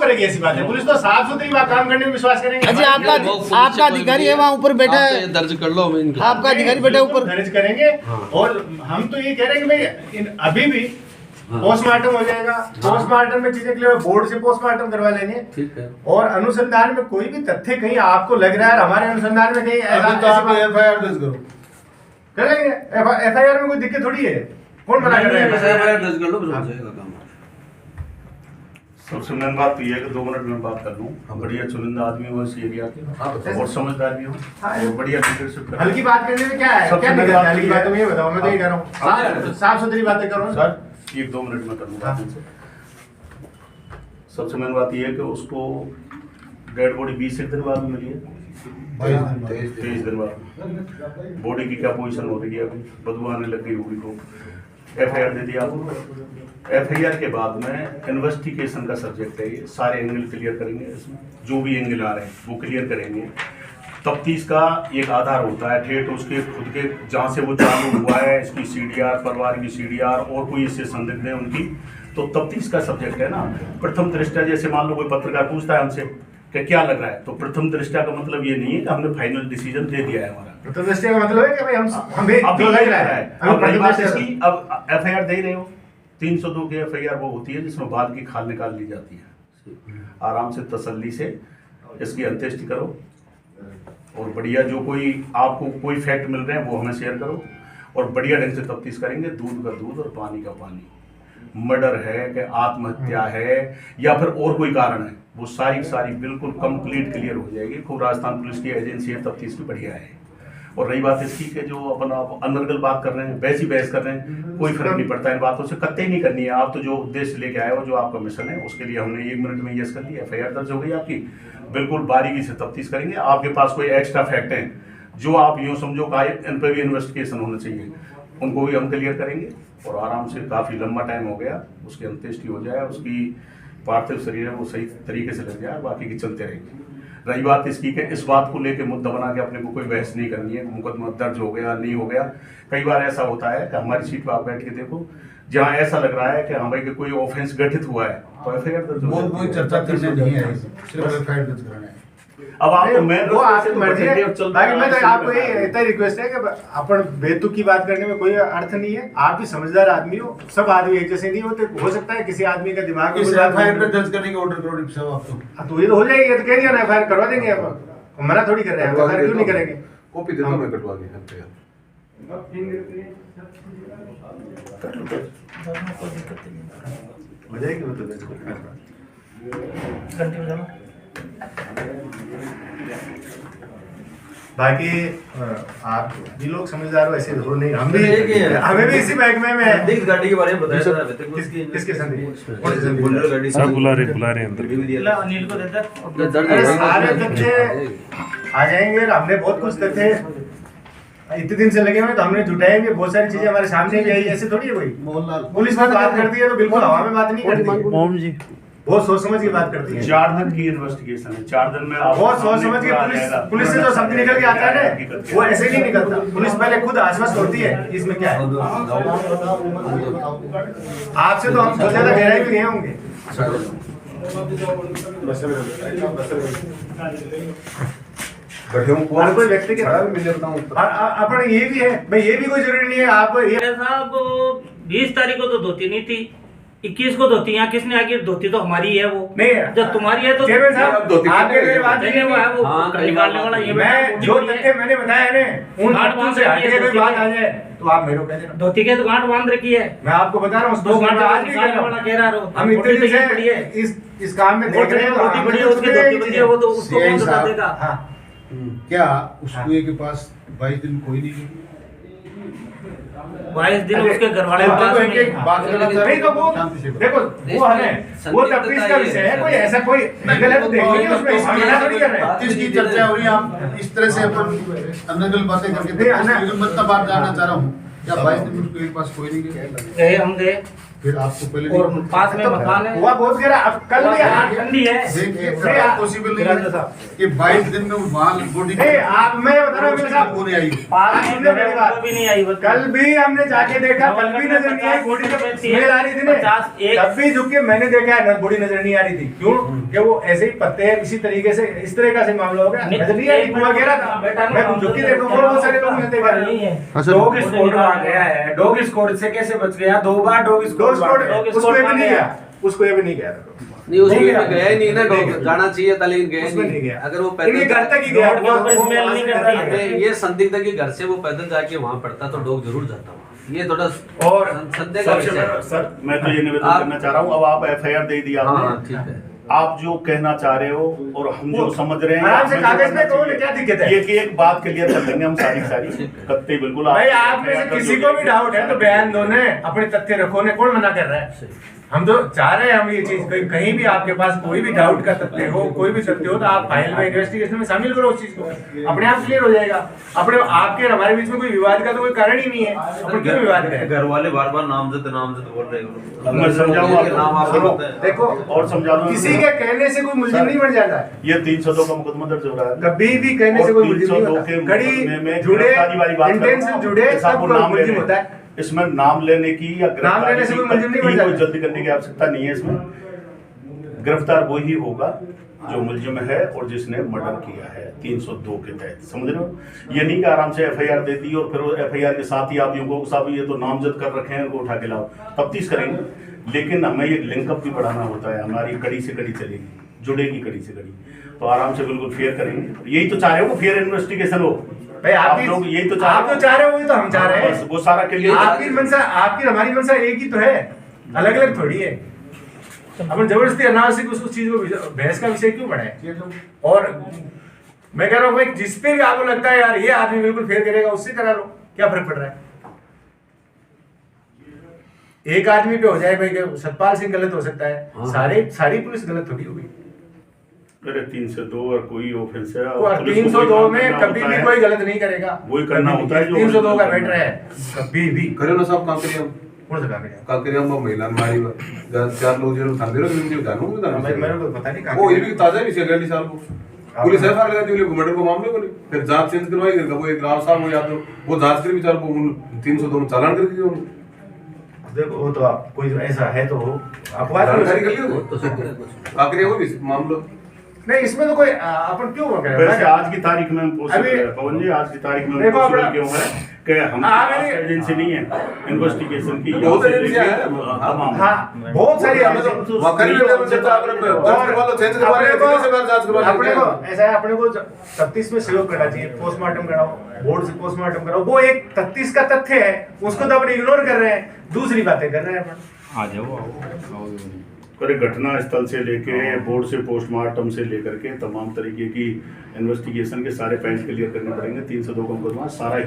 करेगी ऐसी बातें? पुलिस तो साफ सुथरी बात काम करने में विश्वास करेंगे। अजी आपका अधिकारी है वहाँ ऊपर बैठा है, दर्ज कर लो। आपका अधिकारी बैठा है ऊपर, दर्ज करेंगे। और हम तो ये कह रहे हैं कि भाई अभी भी पोस्टमार्टम हो जाएगा, पोस्टमार्टम में चीजें क्लियर, बोर्ड से पोस्टमार्टम करवा लेंगे। ठीक है। और अनुसंधान में कोई भी तथ्य कहीं आपको लग रहा है हमारे अनुसंधान में कहीं एफआईआर दर्ज करो, करेंगे। एफआईआर में कोई दिक्कत थोड़ी है, कौन मना कर रहा है? एफआईआर दर्ज कर लो, हो जाएगा काम। सबसे मेन बात तो ये है कि 2 मिनट में बात कर लूँ। बढ़िया चुनिंदा आदमी हो इस एरिया के और समझदार भी हो और बढ़िया लीडरशिप। हल्की बात करने में क्या है? क्या दिक्कत है? हल्की बात ये बताओ, मैं तो ये कह रहा हूँ साफ सुथरी बातें करो सर। 1-2 मिनट में कर लूँगा। सबसे मेन बात ये है कि उसको डेड बॉडी 20 दिन बाद मिली है, 23 दिन बाद। बॉडी की क्या पोजीशन हो रही है, अभी बदबू आने लग गई होगी तो एफआईआर दे दिया आपको। एफआईआर के बाद में इन्वेस्टिगेशन का सब्जेक्ट है ये, सारे एंगल क्लियर करेंगे। इसमें जो भी एंगल आ रहे हैं वो क्लियर करेंगे। तफ्तीश का एक आधार होता है ठेठ उसके खुद के जहाँ से वो चालू हुआ है, इसकी सीडीआर, परिवार की सीडीआर और कोई इससे संदिग्ध है उनकी, तो तफ्तीश का सब्जेक्ट है ना। प्रथम दृष्टया जैसे मान लो कोई पत्रकार पूछता है हमसे कि क्या लग रहा है, तो प्रथम दृष्टया का मतलब ये नहीं है कि हमने फाइनल डिसीजन दे दिया है। हमारा प्रथम दृष्टया का मतलब है कि भाई हमें अब जो लग रहा है, अब रही बात इसकी, अब एफआईआर दे रहे हो, 302 की एफआईआर वो होती है जिसमें बाल की खाल निकाल ली जाती है। आराम से तसल्ली से इसकी अंत्येष्टि करो और बढ़िया जो कोई आपको कोई फैक्ट मिल रहे हैं वो हमें शेयर करो और बढ़िया ढंग से तफ्तीश करेंगे। दूध का दूध और पानी का पानी, मर्डर है कि आत्महत्या है या फिर और कोई कारण है, वो सारी बिल्कुल कंप्लीट क्लियर हो जाएगी। खूब राजस्थान पुलिस की एजेंसी है, तफ्तीश भी बढ़िया है। और रही बात इसकी कि जो अपन आप अनर्गल बात कर रहे हैं, वैसी बहस कर रहे हैं, कोई फर्क नहीं पड़ता इन बातों से, कतई नहीं करनी है। आप तो जो उद्देश्य लेके आए हो, जो आपका मिशन है, उसके लिए हमने 1 मिनट में यस कर लिया, एफआईआर दर्ज हो गई आपकी। बिल्कुल बारीकी से तफ्तीश करेंगे। आपके पास कोई एक्स्ट्रा फैक्ट है जो आप यूँ समझो कि इन पर भी इन्वेस्टिगेशन होना चाहिए, उनको भी हम क्लियर करेंगे। और आराम से काफ़ी लंबा टाइम हो गया, उसकी अंत्येष्टि हो जाए, उसकी पार्थिव शरीर है वो सही तरीके से लग जाए, बाकी की चलते रहेंगे। रही बात इसकी कि इस बात को लेके मुद्दा बना के अपने को कोई बहस नहीं करनी है, मुकदमा दर्ज हो गया नहीं हो गया। कई बार ऐसा होता है कि हमारी सीट पर आप बैठ के देखो, जहाँ ऐसा लग रहा है कि हाँ भाई कि कोई ऑफेंस गठित हुआ है तो एफआईआर दर्ज हो जाती है। चर्चा करने नहीं है, सिर्फ एफआईआर दर्ज कराना है। अब आपको मैं वो आपकी मर्जी है। बाकी मैं तो आपको ये इतना रिक्वेस्ट है कि अपन बेतुक की बात करने में कोई अर्थ नहीं है। आप भी समझदार आदमी हो, सब आदमी एक जैसे नहीं होते, हो सकता है किसी आदमी का दिमाग में एफआईआर पे दर्ज करने का ऑर्डर करो डिप्टी साहब आप तो ये तो हो जाएगी, ये तो कह दिया ना एफआईआर करवा देंगे। अब मना थोड़ी कर रहे हैं, एफआईआर क्यों नहीं करेंगे? कॉपी दे दो, मैं कटवा के एफआईआर हो जाएगी वो तो। बाकी आप भी लोग समझदार हो, ऐसे हो नहीं, हम भी हमें भी इसी महकमे में संदिग्ध गाड़ी के बारे में बताया था अभी तक। किसके संदिग्ध? कौन से संदिग्ध? बुलेरो गाड़ी सब बुला रहे अंदर। अनिल को देता अरे सारे तथ्य आ जाएंगे। हमने बहुत कुछ तथ्य इतने दिन से लगे हुए, तो हमने जुटाएंगे बहुत सारी चीजें, हमारे सामने भी आई। ऐसे थोड़ी है कोई पुलिस बात करती है तो बिल्कुल हवा में बात नहीं करती, ओम जी बहुत सोच समझ की बात करती है। 4 दिन की इन्वेस्टिगेशन है, 4 दिन में आप बहुत सोच समझ के पुलिस से जो शब्द निकल के आता है ना, वो ऐसे नहीं निकलता। पुलिस पहले खुद आश्वस्त होती है इसमें क्या है। आपसे तो हम बहुत ज्यादा गहराई भी नहीं होंगे। हर कोई व्यक्ति के अपन ये भी है भाई, ये भी कोई जरूरी नहीं है। आप साहब 20 तारीख को तो धोती नहीं थी, 21 को धोती, यहाँ किसने आगे धोती तो हमारी है, वो नहीं है। जब तुम्हारी है तो आपके मेरे बात नहीं वो है, वो निकालने वाला ये मैं जो तथ्य मैंने बताया ना, उन बातों से हटके कोई बात आ जाए तो आप मेरे को कह देना। धोती के तो गांठ बांध रखी है, मैं आपको बता रहा हूँ, 2 घंटे आज निकालने वाला कह रहा हूँ। हम इतने दिन से इस काम में देख रहे हैं। रोटी बड़ी है, उसकी धोती बड़ी है, वो तो उसको कौन बता देगा? क्या उस कुएं के पास 22 दिन कोई नहीं गया? 22 दिन उसके घर वाले पास में नहीं, तो वो देखो वो है, वो तफ्तीश का विषय है। कोई ऐसा कोई गलत तो देखेंगे उसमें, हम मना थोड़ी कर रहे हैं। इसकी चर्चा हो रही है, आप इस तरह से अपन अनर्गल बातें करके मैं तब बात जानना चाह रहा हूँ, क्या 22 दिन उसके पास कोई नहीं गया? हम गए फिर आपको पहले और पास में मकान है। हुआ बहुत गिरा। अब कल भी ठंडी है। देखिए पॉसिबल नहीं है कि 22 दिन में माल बॉडी नहीं, आप मैं बता रहा हूँ मेरे साहब, वो नहीं आई। पास में मिलेगा। वो भी नहीं आई वो। कल भी हमने जाके देखा, कल भी नजर नहीं आई बॉडी, तो स्मेल आ रही थी ना, 50 तब भी झुक के मैंने देखा है बॉडी नजर नहीं आ रही थी। क्यों? कि वो ऐसे ही पत्ते हैं, इसी तरीके से इस तरह से मामला हो गया, नजर नहीं आई, धुआं गिरा था। मैं झुक के देखा, बहुत सारे लोग ने देखा नहीं है। डॉग स्क्वाड आ गया है, डॉग स्क्वाड से कैसे बच गया? 2 बार डॉग दो स्क्वाड स्कोर उसको भी नहीं गया, उसको ये भी नहीं गया था। नहीं उसको नहीं भी गया। गया ही नहीं ना, डॉग जाना चाहिए था लेकिन गया उसमें नहीं। नहीं गया। अगर वो इनके घर तक ही गया। डॉग के ऊपर स्मेल नहीं करती है। मैं ये संदिग्ध है कि घर से वो पैदल जाके वहाँ पड़ता तो डॉग जरूर जाता वहाँ। ये थोड़ा और संदेह का सबसे विषय है। सर मैं तो ये निवेदन आप- करना चाह रहा हूँ, अब आप एफआईआर दे दी हाँ आपने, हाँ, ठीक है। आप जो कहना चाह रहे हो और हम जो समझ रहे हैं, आराम से हमें जो कागज करना में कहो ना, चाहिए। क्या दिक्कत है? ये कि एक बात क्लियर कर देंगे हम सारी कत्ते बिल्कुल। भाई आप में से किसी को भी डाउट है तो बयान दो ने, अपने तथ्य रखो ने, कौन मना कर रहा है? हम तो चाह रहे हैं, हम ये चीज कहीं भी आपके पास कोई भी डाउट का तथ्य हो, कोई भी तथ्य हो, तो आप फाइल में इन्वेस्टिगेशन में शामिल करो उस चीज को, अपने आप क्लियर हो जाएगा। अपने आपके और हमारे बीच में कोई विवाद का तो कोई कारण ही नहीं है, अपन क्यों विवाद करें? घर वाले बार बार नामजद बोल रहे हो। मैं समझाऊंगा ये नाम आप सुनो, बताएं। देखो और समझा दूं किसी के कहने से कोई मुलजिम नहीं बन जाता है, ये 302 का मुकदमा दर्ज हो रहा है। कभी भी कहने से कोई मुलजिम नहीं 302 होता। के कड़ी मुकदमे में जुड़े, गिरफ्तारी वाली बात कर रहा हूं। इंटेंशन जुड़े जैसे तब आपको कोई नाम मुलजिम लेने- होता है। इसमें नाम लेने की या नाम लेने से कोई मुलजिम नहीं बन गिरफ्तारी जाता। कोई जल्दी करने की आवश्यकता नहीं है। इसमें गिरफ्तार वो ही होगा जो मुलजिम है और जिसने मर्डर किया है 302 के तहत, समझ रहे हो? ये नहीं कि आराम से एफआईआर दे दी और फिर एफआईआर के साथ ही आप यूं को साहब ये तो नामजद कर रखे हैं, इनको उठा के लाओ, तफ्तीश करेंगे। लेकिन हमें ये लिंकअप भी बढ़ाना होता है, हमारी कड़ी से कड़ी चलेगी, जुड़ेगी कड़ी से कड़ी, तो आराम से बिल्कुल फेयर करेंगे। यही तो चाह रहे हो, फेयर इन्वेस्टिगेशन हो भाई आप आपकी लोग, यही तो आप जो चाह रहे हो वही तो हम चाह रहे बस हैं। वो सारा के लिए आपकी मंशा, आपकी हमारी मंशा एक ही तो है, अलग अलग थोड़ी है। अपन जबरदस्ती अनावश्यक उस चीज को बहस का विषय क्यों बढ़ाए? और मैं कह रहा हूँ भाई, जिस पे भी आपको लगता है यार ये आदमी बिल्कुल फेयर करेगा, उससे करा लो, क्या फर्क पड़ रहा है? एक आदमी पे हो जाए भाई, सतपाल सिंह गलत हो सकता है, सारी पुलिस गलत थोड़ी होगी। अरे 302 और कोई ऑफेंस है और पुलिस को 302 वही में काम कभी करना भी होता कोई है। गलत नहीं करेगा, वही करना होता है जो 302 का करना मैटर है, कभी भी। करो ना साहब, काम करिए हम। कौन सा काम है? कल करिए हम महिला मारी 4 लोग जो थाने में मिल जानो मेरे को पता नहीं वो ये कहाँ भी ताजा भी से अगले साल को पुलिस एफआईआर लगाती है मर्डर को मामले को नहीं, फिर जांच चेंज करवाई गई। वो एक राव साहब हो या तो वो जांच कर विचार को 302 में चालान कर दिया उन्होंने। देखो वो तो आप कोई ऐसा है तो हो, आप बात जानकारी करो। कर लियो तो काकरिया वो भी मामला नहीं इसमें तो कोई अपन क्यों वो करें? वैसे आज की तारीख में हम पूछ अभी- रहे हैं, पवन जी, आज की तारीख में हम देखो पूछ अपना- रहे क्यों है कि हम एजेंसी नहीं है इन्वेस्टिगेशन की, बहुत एजेंसियां हैं। तमाम हाँ बहुत सारी हमें तो वहाँ करीब लेवल से तो आपने जांच करवा लो, चेंज करवा लो, कितने से बार जांच करवा लो। अपने को ऐसा है, अपने को तफ्तीश में सहयोग करना चाहिए, पोस्टमार्टम कराओ, बोर्ड से पोस्टमार्टम कराओ, वो एक तफ्तीश का तथ्य है, उसको तो अपन इग्नोर कर रहे हैं, दूसरी बातें कर रहे हैं अपन। पूरे घटना स्थल से लेके बोर्ड से पोस्टमार्टम से लेकर के तमाम तरीके की इन्वेस्टिगेशन के सारे पॉइंट क्लियर करने पड़ेंगे। 302 का मुकदमा सारा ही